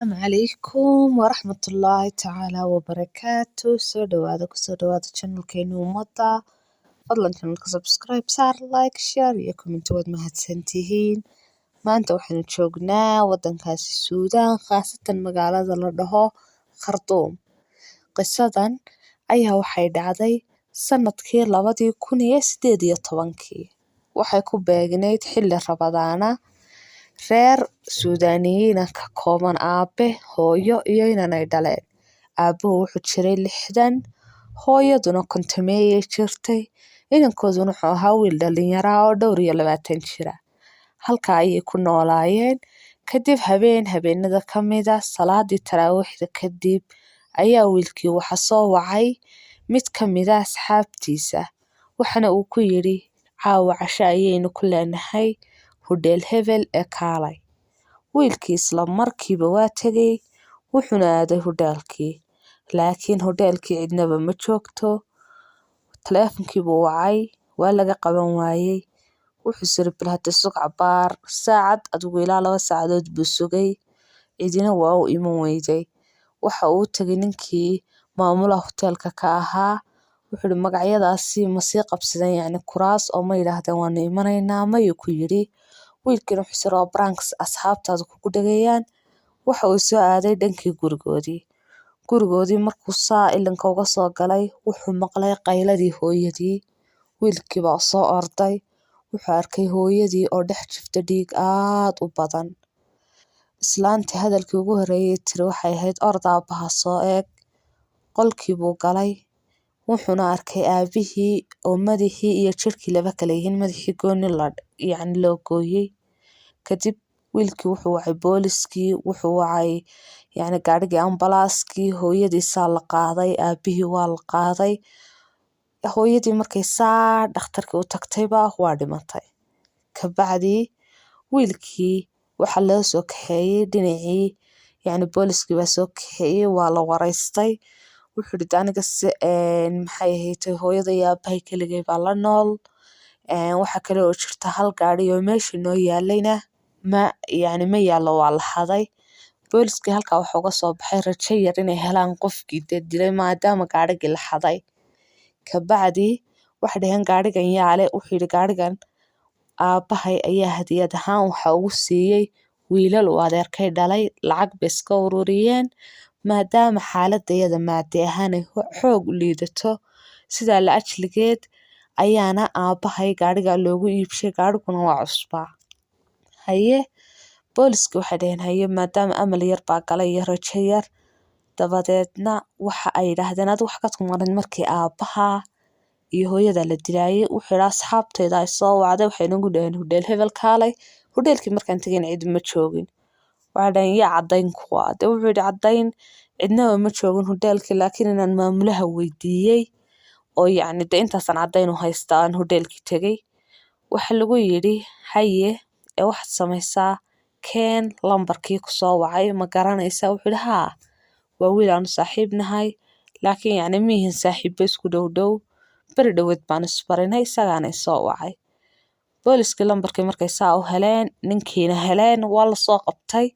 Asalaamu calaykum waraxmatullaahi tacaala wabarakaatu. Kusoo dhawaada channelkeena ummadda. Fadlan channelka subscribe saar, like, share iyo comment waad mahadsantihiin. Maanta waxaanu joognaa wadankaasi Suudaan, khaasatan magaalada la dhaho Khartoum. Qisadan ayaa waxay dhacday sanadkii 2018. Waxay ku beegnayd xilli Rabadaana. Reer Suudaaniyiin ka kooban aabe, hooyo iyo inan ay dhaleen. Aabuhu wuxuu jiray 60, hooyaduna 50 jirtay. Inankooduna wuxuu ahaa wiil dhalinyaro ah oo dhowr iyo 20 jira. Halkaa ayay ku noolaayeen. Kadib habeenada ka mid ah salaadii taraawiixda kadib ayaa wiilkii waxa soo wacay mid ka mid ah asxaabtiisa. Waxana uu ku yidhi caawa casho ayaynu ku leenahay hudheel hebel ee kaalay. Wiilkii isla markiiba waa tegay wuxuuna aaday hudheelkii. Laakiin hudheelkii cidnaba ma joogto. Taleefankii buu wacay waa laga qaban waayay. Wuxuu siri bil hada sug cabaar saacad adigu ilaa 2 saacadood buu sugay. Cidina waa u iman weyday. Waxa uu tagay ninkii maamulaha hoteelka ka ahaa. Wuxuu yidhi magacyadaasi ma sii qabsadeen yacni kuraas oo ma yidhaahdeen waanu imanaynaa mayuu ku yidhi. Wiilkiina wuxuu siri waa pranks asxaabtaada kugu dhagayaan. Waxa uu soo aaday dhankii gurigoodii markuu saa ilinka uga soo galay wuxuu maqlay qayladii hooyadii. Wiilkii baa soo orday. Wuxuu arkay hooyadii oo dhex jirta dhiig aad u badan. Islaantii hadalkii ugu horeeyay tiri waxay ahayd orod aabaha soo eeg. Qolkii buu galay. Wuxuuna arkay aabihii oo madaxii iyo jirkii laba kala yihiin madaxii gooni yacni loo gooyay. Kadib wiilkii wuxuu wacay booliskii, wuxuu wacay yacni gaarigii ambalaaskii, hooyadii saa la qaaday, aabihii waa la qaaday. Hooyadii markay saa dhakhtarkii u tagtayba waa dhimatay. Kabacdi wiilkii waxa loo soo kaxeeyay dhinacii yacni booliskii baa soo kaxeeyay waa la waraystay. Wuxuu yidhi aniga maxay ahayd hooyada iyo aabahay keligay baa la nool. Waxa kale oo jirta hal gaari oo meesha noo yaalayna ma yaallo waa la haday. Booliskii halkaa waxa uga soo baxay rajo yar inay helaan qofkii dilay maadaama gaarigii la haday. Kabacdi waxay dhaheen gaarigan yaale wuxuu yidhi gaarigan aabahay ayaa hadiyad ahaan waxa ugu siiyay wiilal uu adeerkay dhalay lacag bay iska ururiyeen maadaama xaaladayada maadi ahaan ay xoog u liidato. Sidaa la ajligeed ayaana aabahay gaariga loogu iibshay gaariguna waa cusbaa. Haye booliskii waxay dhaheen haye maadaama amal yar baa galay iyo rajo yar. Dabadeedna waxa ay yidhaahdeen adigu wax ka tumarin markii aabaha iyo hooyada la dilaayay. Wuxuu yidhi asxaabtayda ay soo wacday waxay nagu dhaheen hudheel hebel kaalay. Hudheelkii markaan tagayna cid ma joogin. Waxay dhaheen yaa caddayn kuwa. Wuxuu yidhi caddayn cidnaba ma joogin hudheelkii laakiin inaan maamulaha weydiiyay oo yacni intaasan caddayn u haystaa aan hudheelkii tagay. Waxa lagu yidhi haye waxaad samaysaa keen lambarkii ku soo wacay ma garanaysaa. Wuxuu yidhi haa waa wiil aanu saaxiib nahay laakiin yacni miyihin saaxiibba isku dhow beri dhaweed baan isbarinay isagaana soo wacay. Booliskii lambarkii markay saa u heleen ninkiina heleen waa la soo qabtay.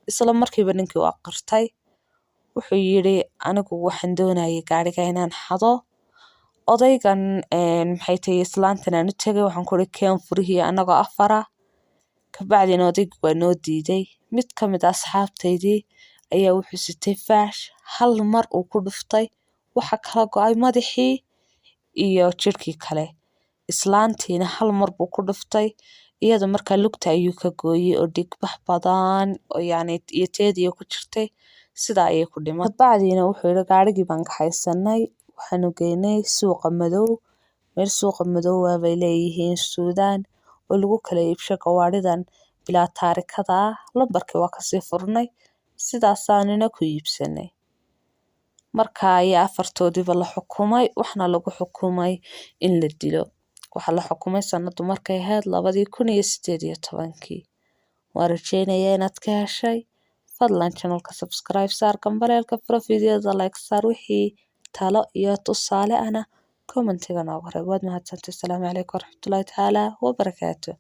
Isla markiiba ninkii waa qirtay. Wuxuu yidhi anigu waxaan doonayay gaariga inaan xado. Odaygan maxay tahay islaantan aan u tagay waxaan ku yidhi keen furihii anagoo 4. Kabacdina odaygu waa noo diiday. Mid ka mid ah asxaabtaydii ayaa wuxuu sitay faash hal mar uu ku dhuftay. Waxa kala go'ay madaxii iyo jirkii kale. Islaantiina hal mar buu ku dhuftay. Iyada markaa lugta ayuu ka gooyay oo dhiig bax badan oo yacni iyo teedii ku jirtay. Sidaa ayay ku dhimatay. Kabacdina wuxuu yidhi gaarigii baan kaxaysanay. Waxaanu geynay suuqa madow. Meel suuqa madow bay leeyihiin Suudaan oo lagu kala iibsho gawaaridan bilaa taarikada ah. Lambarkii waa kasii furnay. Sidaasaanina ku iibsanay. Markaa ayaa 4toodiiba la xukumay. Waxna lagu xukumay in la dilo. Waxa la xukumay sanadu markay ahayd 2018. Waan rajeynayaa inaad ka heshay. Fadlan channelka subscribe saar gambaleelka furo fiidiyoda like saar wixii talo iyo tusaale ana commentiga noogu reeb. Waad mahadsantahay. Asalaamu calaykum waraxmatullaahi tacaala wabarakaatuh.